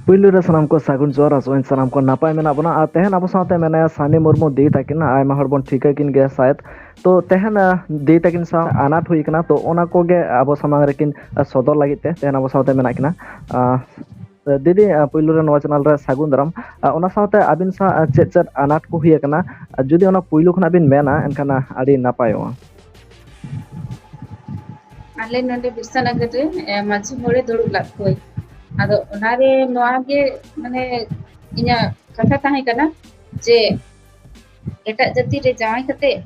ᱯᱩᱭᱞᱩ ᱨᱮ ᱥᱟᱱᱟᱢ ᱠᱚ ᱥᱟᱹᱜᱩᱱ ᱡᱚᱦᱟᱨ ᱟᱥᱚᱜ ᱟᱹᱧ ᱥᱟᱱᱟᱢ ᱠᱚ ᱱᱟᱯᱟᱭ ᱢᱮᱱᱟᱜ ᱵᱚᱱᱟ ᱟᱨ ᱛᱮᱦᱮᱧ ᱟᱵᱚ ᱥᱟᱶᱛᱮ ᱢᱮᱱᱟᱭᱟ ᱥᱟᱱᱤ ᱢᱩᱨᱢᱩ ᱫᱤ ᱛᱟᱹᱠᱤᱱ ᱟᱭᱢᱟ ᱦᱚᱲ ᱵᱚᱱ ᱴᱷᱤᱠᱟᱹ ᱠᱤᱱ ᱜᱮᱭᱟ ᱥᱟᱭᱟᱫ ᱛᱚ ᱛᱮᱦᱮᱧ ᱫᱤ ᱛᱟᱹᱠᱤᱱ ᱥᱟᱶ ᱟᱱᱟᱴ ᱦᱩᱭ ᱠᱟᱱᱟ ᱛᱚ ᱚᱱᱟ ᱠᱚᱜᱮ ᱟᱵᱚ ᱥᱟᱢᱟᱝ ᱨᱮᱠᱤᱱ ᱥᱚᱫᱚᱨ ᱞᱟᱹᱜᱤᱫ ᱛᱮ ᱛᱮᱦᱮᱧ ᱟᱵᱚ ᱥᱟᱶᱛᱮ ᱢᱮᱱᱟᱜ ᱠᱤᱱᱟ ᱫᱤᱫᱤ ᱯᱩᱭᱞᱩ ᱨᱮ ᱱᱚᱣᱟ ᱪᱮᱱᱮᱞ ᱨᱮ ᱥᱟᱹᱜᱩᱱ ᱫᱟᱨᱟᱢ ᱚᱱᱟ ᱥᱟᱶᱛᱮ ᱟᱹᱵᱤᱱ ᱥᱟᱶ ᱪᱮᱫ ᱪᱮᱫ ᱟᱱᱟᱴ ᱠᱚ ᱦᱩᱭ ᱟᱠᱟᱱᱟ ᱡᱩᱫᱤ ᱚᱱᱟ ᱯᱩᱭᱞᱩ ᱠᱷᱚᱱᱟᱜ ᱵᱤᱱ ᱢᱮᱱᱟ ᱮᱱᱠᱷᱟᱱ ᱟᱹᱰᱤ ᱱᱟᱯᱟᱭᱚᱜᱼᱟ ᱟᱞᱮ ᱱᱚᱰᱮ ᱵᱤᱨᱥᱟᱱᱟᱜᱟᱨ ᱨᱮ ᱢᱟᱹᱡᱷᱤ ᱢᱚᱬᱮ ᱫᱩᱲᱩᱵ ᱞᱟᱜ ᱠᱚᱣᱟᱹᱧ ᱟᱫᱚ ᱚᱱᱟᱨᱮ ᱱᱚᱣᱟ ᱜᱮ ᱢᱟᱱᱮ ᱤᱧᱟᱹᱜ ᱠᱟᱛᱷᱟ ᱛᱟᱦᱮᱸ ᱠᱟᱱᱟ ᱡᱮ ᱮᱴᱟᱜ ᱡᱟᱹᱛᱤ ᱨᱮ ᱡᱟᱶᱟᱭ ᱠᱟᱛᱮᱫ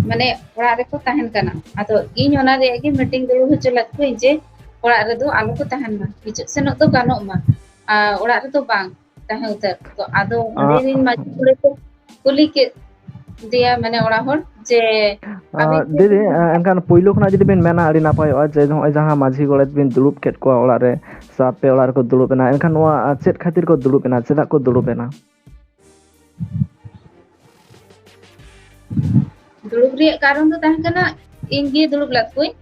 ᱢᱟᱱᱮ ᱚᱲᱟᱜ ᱨᱮᱠᱚ ᱛᱟᱦᱮᱱ ᱠᱟᱱᱟ ᱟᱫᱚ ᱤᱧ ᱚᱱᱟ ᱨᱮᱭᱟᱜ ᱜᱮ ᱢᱤᱴᱤᱝ ᱫᱩᱲᱩᱵ ᱦᱚᱪᱚ ᱞᱮᱫ ᱠᱚᱣᱟᱧ ᱡᱮ ᱚᱲᱟᱜ ᱨᱮᱫᱚ ᱟᱞᱚ ᱠᱚ ᱛᱟᱦᱮᱱ ᱢᱟ ᱦᱤᱡᱩᱜ ᱥᱮᱱᱚᱜ ᱫᱚ ᱜᱟᱱᱚᱜ ᱢᱟ ᱚᱲᱟᱜ ᱨᱮᱫᱚ ᱵᱟᱝ ᱛᱟᱦᱮᱸ ᱩᱛᱟᱹᱨ ᱛᱚ ᱟᱫᱚ ᱚᱸᱰᱮ ᱨᱮᱱ ᱢᱟᱹᱡᱷᱤ ᱢᱚᱬᱮ ᱠᱚ ᱠᱩᱞᱤ ᱠᱮᱫ ᱫᱮᱭᱟ ᱢᱟᱱᱮ ᱚᱲᱟᱜ ᱦᱚᱲ ᱡᱮ ᱟᱵᱤᱱ ᱫᱤᱫᱤ ᱮᱱᱠᱷᱟᱱ ᱯᱩᱭᱞᱩ ᱠᱷᱚᱱᱟᱜ ᱡᱩᱫᱤ ᱵᱤᱱ ᱢᱮᱱᱟ ᱟᱹᱰᱤ ᱱᱟᱯᱟᱭᱚᱜᱼᱟ ᱡᱮ ᱱᱚᱜᱼᱚᱭ ᱡᱟᱦᱟᱸ ᱢᱟᱹᱡᱷᱤ ᱜᱚᱰᱮᱛ ᱵᱤᱱ ᱫᱩᱲᱩᱵ ᱠᱮᱫ ᱠᱚᱣᱟ ᱚᱲᱟᱜ ᱨᱮ ᱥᱮ ᱟᱯᱮ ᱚᱲᱟᱜ ᱨᱮᱠᱚ ᱫᱩᱲᱩᱵ ᱮᱱᱟ ᱮᱱᱠᱷᱟᱱ ᱱᱚᱣᱟ ᱪᱮᱫ ᱠᱷᱟᱹᱛᱤᱨ ᱠᱚ ᱫᱩᱲᱩᱵ ᱮᱱᱟ ᱪᱮᱫᱟᱜ ᱠᱚ ᱫᱩᱲᱩᱵ ᱮᱱᱟ ᱫᱩᱲᱩᱵ ᱨᱮᱭᱟᱜ ᱠᱟᱨᱚᱱ ᱫᱚ ᱛᱟᱦᱮᱸ ᱠᱟᱱᱟ ᱤᱧ ᱜᱮ ᱫᱩᱲᱩᱵ ᱞᱮᱫ ᱠᱚᱣᱟᱧ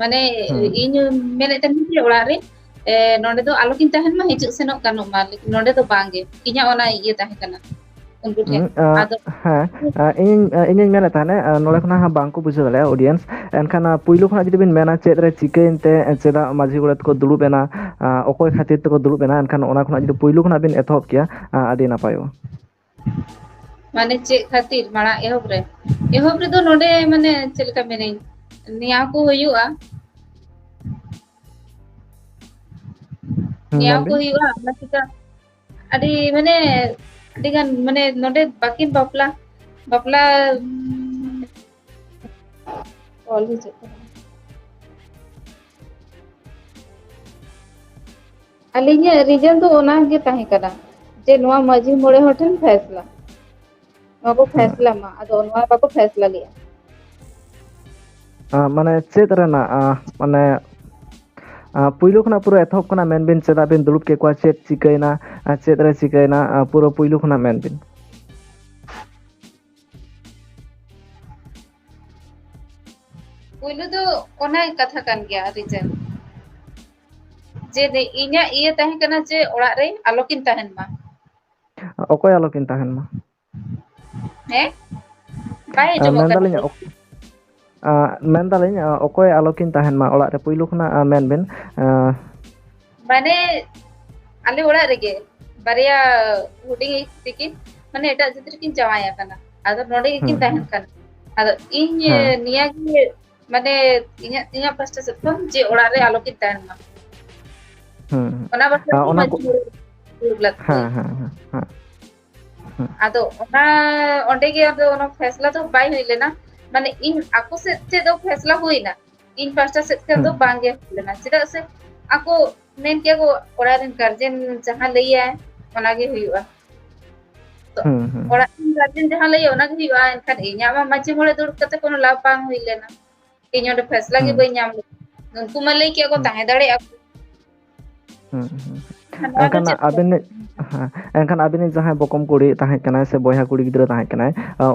ᱢᱟᱱᱮ ᱦᱩᱸ ᱤᱧ ᱢᱮᱱᱮᱫ ᱛᱟᱦᱮᱱ ᱡᱮ ᱚᱲᱟᱜ ᱨᱮ ᱱᱚᱰᱮ ᱫᱚ ᱟᱞᱚᱠᱤᱱ ᱛᱟᱦᱮᱱ ᱢᱟ ᱦᱤᱡᱩᱜ ᱥᱮᱱᱚᱜ ᱜᱟᱱᱚᱜ ᱢᱟ ᱱᱚᱰᱮ ᱫᱚ ᱵᱟᱝᱜᱮ ᱤᱧᱟᱹᱜ ᱚᱱᱟ ᱤᱭᱟᱹ ᱛᱟᱦᱮᱸ ᱠᱟᱱᱟ ᱩᱱᱠᱩ ᱴᱷᱮᱱ ᱟᱫᱚ ᱦᱮᱸ ᱤᱧᱤᱧ ᱢᱮᱱᱮᱫ ᱛᱟᱦᱮᱱᱟ ᱱᱚᱰᱮ ᱠᱷᱚᱱᱟᱜ ᱵᱟᱝᱠᱚ ᱵᱩᱡᱷᱟᱹᱣ ᱫᱟᱲᱮᱭᱟᱜᱼᱟ ᱚᱰᱤᱭᱮᱱᱥ ᱮᱱᱠᱷᱟᱱ ᱯᱩᱭᱞᱩ ᱠᱷᱚᱱᱟᱜ ᱡᱩᱫᱤ ᱵᱤᱱ ᱢᱮᱱᱟ ᱪᱮᱫ ᱨᱮ ᱪᱤᱠᱟᱹᱭᱮᱱ ᱛᱮ ᱪᱮᱫᱟᱜ ᱢᱟᱹᱡᱷᱤ ᱜᱚᱰᱮᱛ ᱠᱚ ᱫᱩᱲᱩᱵ ᱮᱱᱟ ᱚᱠᱚᱭ ᱠᱷᱟᱹᱛᱤᱨ ᱛᱮᱠᱚ ᱫᱩᱲᱩᱵ ᱮᱱᱟ ᱮᱱᱠᱷᱟᱱ ᱚᱱᱟ ᱠᱷᱚᱱᱟᱜ ᱡᱩᱫᱤ ᱯᱩᱭᱞᱩ ᱠᱷᱚᱱᱟᱜ ᱵᱤᱱ ᱮᱛᱚᱦᱚᱵ ᱠᱮᱭᱟ ᱟᱹᱰᱤ ᱱᱟᱯᱟᱭᱚᱜᱼᱟ ᱢᱟᱱᱮ ᱪᱮᱫ ᱠᱷᱟᱹᱛᱤᱨ ᱢᱟᱲᱟᱝ ᱮᱦᱚᱵ ᱨᱮᱫᱚ ᱱᱚᱰᱮ ᱢᱟᱱᱮ ᱪᱮᱫ ᱞᱮᱠᱟ ᱢᱮᱱᱟᱹᱧ ᱱᱮᱭᱟᱣ ᱠᱚ ᱦᱩᱭᱩᱜᱼᱟ ᱱᱮᱭᱟᱣ ᱢᱮᱱ ᱠᱚ ᱵᱤᱱ ᱦᱩᱭᱩᱜᱼᱟ ᱚᱱᱟ ᱪᱮᱠᱟ ᱟᱹᱰᱤ ᱢᱟᱱᱮ ᱟᱹᱰᱤᱜᱟᱱ ᱢᱟᱱᱮ ᱱᱚᱰᱮ ᱵᱟᱹᱠᱤᱱ ᱵᱟᱯᱞᱟ ᱚᱞ ᱦᱤᱡᱩᱜ ᱠᱟᱱᱟ ᱟᱹᱞᱤᱧᱟᱜ ᱨᱤᱡᱮᱱ ᱫᱚ ᱚᱱᱟᱜᱮ ᱛᱟᱦᱮᱸ ᱠᱟᱱᱟ ᱡᱮ ᱱᱚᱣᱟ ᱢᱟᱺᱡᱷᱤ ᱢᱚᱬᱮ ᱦᱚᱲ ᱴᱷᱮᱱ ᱯᱷᱮᱥᱞᱟ ᱱᱚᱣᱟ ᱠᱚ ᱯᱷᱮᱥᱞᱟ ᱢᱟ ᱟᱫᱚ ᱱᱚᱣᱟ ᱵᱟᱠᱚ ᱯᱷᱮᱥᱞᱟ ᱞᱮᱜᱼᱟ ᱢᱟᱱᱮ ᱪᱮᱫ ᱨᱮᱱᱟᱜ ᱢᱟᱱᱮ ᱯᱩᱭᱞᱩ ᱠᱷᱚᱱᱟᱜ ᱯᱩᱨᱟᱹ ᱮᱛᱚᱦᱚᱵ ᱠᱷᱚᱱᱟᱜ ᱢᱮᱱ ᱵᱤᱱ ᱪᱮᱫᱟᱜ ᱵᱤᱱ ᱫᱩᱲᱩᱵ ᱠᱮᱫ ᱠᱚᱣᱟ ᱪᱮᱫ ᱪᱤᱠᱟᱹᱭᱮᱱᱟ ᱪᱮᱫ ᱨᱮ ᱪᱤᱠᱟᱹᱭᱮᱱᱟ ᱯᱩᱨᱟᱹ ᱯᱩᱭᱞᱩ ᱠᱷᱚᱱᱟᱜ ᱢᱮᱱ ᱵᱤᱱ ᱯᱩᱭᱞᱩ ᱫᱚ ᱚᱱᱟ ᱠᱟᱛᱷᱟ ᱠᱟᱱ ᱜᱮᱭᱟ ᱨᱤᱡᱮᱱ ᱡᱮ ᱤᱧᱟᱹᱜ ᱤᱭᱟᱹ ᱛᱟᱦᱮᱸ ᱠᱟᱱᱟ ᱡᱮ ᱚᱲᱟᱜ ᱨᱮ ᱟᱞᱚᱠᱤᱱ ᱛᱟᱦᱮᱱ ᱢᱟ ᱚᱠᱚᱭ ᱟᱞᱚᱠᱤᱱ ᱛᱟᱦᱮᱱ ᱢᱟ ᱦᱮᱸ ᱵᱟᱭ ᱟᱸᱡᱚᱢᱚᱜ ᱠᱟᱱᱟ ᱢᱮᱱᱫᱟᱞᱤᱧ ᱢᱮᱱᱫᱟᱞᱤᱧ ᱚᱠᱚᱭ ᱟᱞᱚᱠᱤᱱ ᱛᱟᱦᱮᱱ ᱢᱟ ᱚᱲᱟᱜ ᱨᱮ ᱯᱩᱭᱞᱩ ᱠᱷᱚᱱᱟᱜ ᱢᱮᱱ ᱵᱤᱱ ᱢᱟᱱᱮ ᱟᱞᱮ ᱚᱲᱟᱜ ᱨᱮᱜᱮ ᱵᱟᱨᱭᱟ ᱦᱩᱰᱤᱧ ᱛᱮᱠᱤᱱ ᱢᱟᱱᱮ ᱮᱴᱟᱜ ᱡᱟᱹᱛ ᱨᱮᱠᱤᱱ ᱡᱟᱶᱟᱭ ᱟᱠᱟᱱᱟ ᱟᱫᱚ ᱱᱚᱰᱮ ᱜᱮᱠᱤᱱ ᱦᱩᱸ ᱛᱟᱦᱮᱱ ᱦᱩᱸ ᱠᱟᱱᱟ ᱟᱫᱚ ᱤᱧ ᱦᱮᱸ ᱱᱤᱭᱟᱹᱜᱮ ᱢᱟᱱᱮ ᱤᱧᱟᱹᱜ ᱯᱟᱥᱴᱟ ᱥᱮᱫ ᱠᱷᱚᱱ ᱡᱮ ᱚᱲᱟᱜ ᱨᱮ ᱟᱞᱚᱠᱤᱱ ᱛᱟᱦᱮᱱ ᱢᱟ ᱦᱩᱸ ᱚᱱᱟ ᱵᱟᱠᱷᱨᱟ ᱛᱮ ᱚᱱᱟ ᱠᱚ ᱢᱟᱺᱡᱷᱤ ᱢᱚᱬᱮ ᱫᱩᱲᱩᱵ ᱞᱮᱫ ᱦᱮᱸ ᱠᱚᱣᱟᱹᱧ ᱦᱮᱸ ᱦᱮᱸ ᱦᱮᱸ ᱟᱫᱚ ᱚᱱᱟ ᱚᱸᱰᱮ ᱜᱮ ᱚᱱᱟ ᱯᱷᱮᱥᱞᱟ ᱫᱚ ᱵᱟᱭ ᱦᱩᱭ ᱞᱮᱱᱟ ᱢᱟᱱᱮ ᱤᱧ ᱟᱠᱚ ᱥᱮᱫ ᱛᱮᱫᱚ ᱯᱷᱮᱥᱞᱟ ᱦᱩᱭᱱᱟ ᱤᱧ ᱯᱟᱦᱴᱟ ᱥᱮᱫ ᱠᱷᱚᱱ ᱦᱩᱸ ᱫᱚ ᱵᱟᱝᱜᱮ ᱦᱩᱭ ᱞᱮᱱᱟ ᱪᱮᱫᱟᱜ ᱥᱮ ᱟᱠᱚ ᱢᱮᱱ ᱠᱮᱭᱟ ᱠᱚ ᱚᱲᱟᱜ ᱨᱮᱱ ᱜᱟᱨᱡᱮᱱ ᱡᱟᱦᱟᱸ ᱞᱟᱹᱭᱟᱭ ᱚᱱᱟᱜᱮ ᱦᱩᱭᱩᱜᱼᱟ ᱦᱩᱸ ᱦᱩᱸ ᱚᱲᱟᱜ ᱨᱮᱱ ᱜᱟᱨᱡᱮᱱ ᱡᱟᱦᱟᱸ ᱞᱟᱹᱭᱟ ᱚᱱᱟᱜᱮ ᱦᱩᱭᱩᱜᱼᱟ ᱮᱱᱠᱷᱟᱱ ᱤᱧᱟᱹᱜ ᱢᱟ ᱢᱟᱺᱡᱷᱤ ᱢᱚᱬᱮ ᱫᱩᱲᱩᱵ ᱠᱟᱛᱮ ᱠᱳᱱᱳ ᱞᱟᱵᱷ ᱵᱟᱝ ᱦᱩᱭ ᱞᱮᱱᱟ ᱤᱧ ᱚᱸᱰᱮ ᱯᱷᱮᱥᱞᱟ ᱜᱮ ᱦᱩᱸ ᱵᱟᱹᱧ ᱧᱟᱢ ᱞᱮᱫᱟ ᱩᱱᱠᱩ ᱢᱟ ᱞᱟᱹᱭ ᱠᱮᱜᱼᱟ ᱠᱚ ᱦᱩᱸ ᱛᱟᱦᱮᱸ ᱫᱟᱲᱮᱭᱟᱜᱼᱟ ᱠᱚ ᱦᱩᱸ ᱦᱩᱸ ᱱᱚᱣᱟ ᱫᱚ ᱮᱱᱠᱷᱟᱱ ᱪᱮᱫ ᱟᱵᱤᱱᱤᱡ ᱦᱮᱸ ᱮᱱᱠᱷᱟᱱ ᱟᱵᱤᱱᱤᱡ ᱡᱟᱦᱟᱸᱭ ᱵᱚᱠᱚᱢ ᱠᱩᱲᱤ ᱛᱟᱦᱮᱸ ᱠᱟᱱᱟᱭ ᱥᱮ ᱵᱚᱭᱦᱟ ᱠᱩᱲᱤ ᱜᱤᱫᱽᱨᱟᱹ ᱛᱟᱦᱮᱸ ᱠᱟᱱᱟᱭ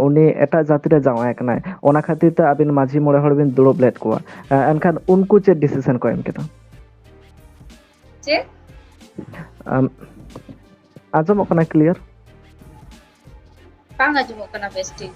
ᱩᱱᱤ ᱮᱴᱟᱜ ᱡᱟᱹᱛᱤ ᱨᱮ ᱡᱟᱶᱟᱭ ᱠᱟᱱᱟᱭ ᱚᱱᱟ ᱠᱷᱟᱹᱛᱤᱨ ᱛᱮ ᱟᱵᱤᱱ ᱢᱟᱺᱡᱷᱤ ᱢᱚᱬᱮ ᱦᱚᱲ ᱵᱤᱱ ᱫᱩᱲᱩᱵ ᱞᱮᱫ ᱠᱚᱣᱟ ᱮᱱᱠᱷᱟᱱ ᱩᱱᱠᱩ ᱪᱮᱫ ᱰᱤᱥᱤᱥᱮᱱ ᱠᱚ ᱮᱢ ᱠᱮᱫᱟ ᱪᱮᱫ ᱟᱸᱡᱚᱢᱚᱜ ᱠᱟᱱᱟ ᱠᱞᱤᱭᱟᱨ ᱵᱟᱝ ᱟᱸᱡᱚᱢᱚᱜ ᱠᱟᱱᱟ ᱵᱮᱥ ᱴᱷᱤᱠ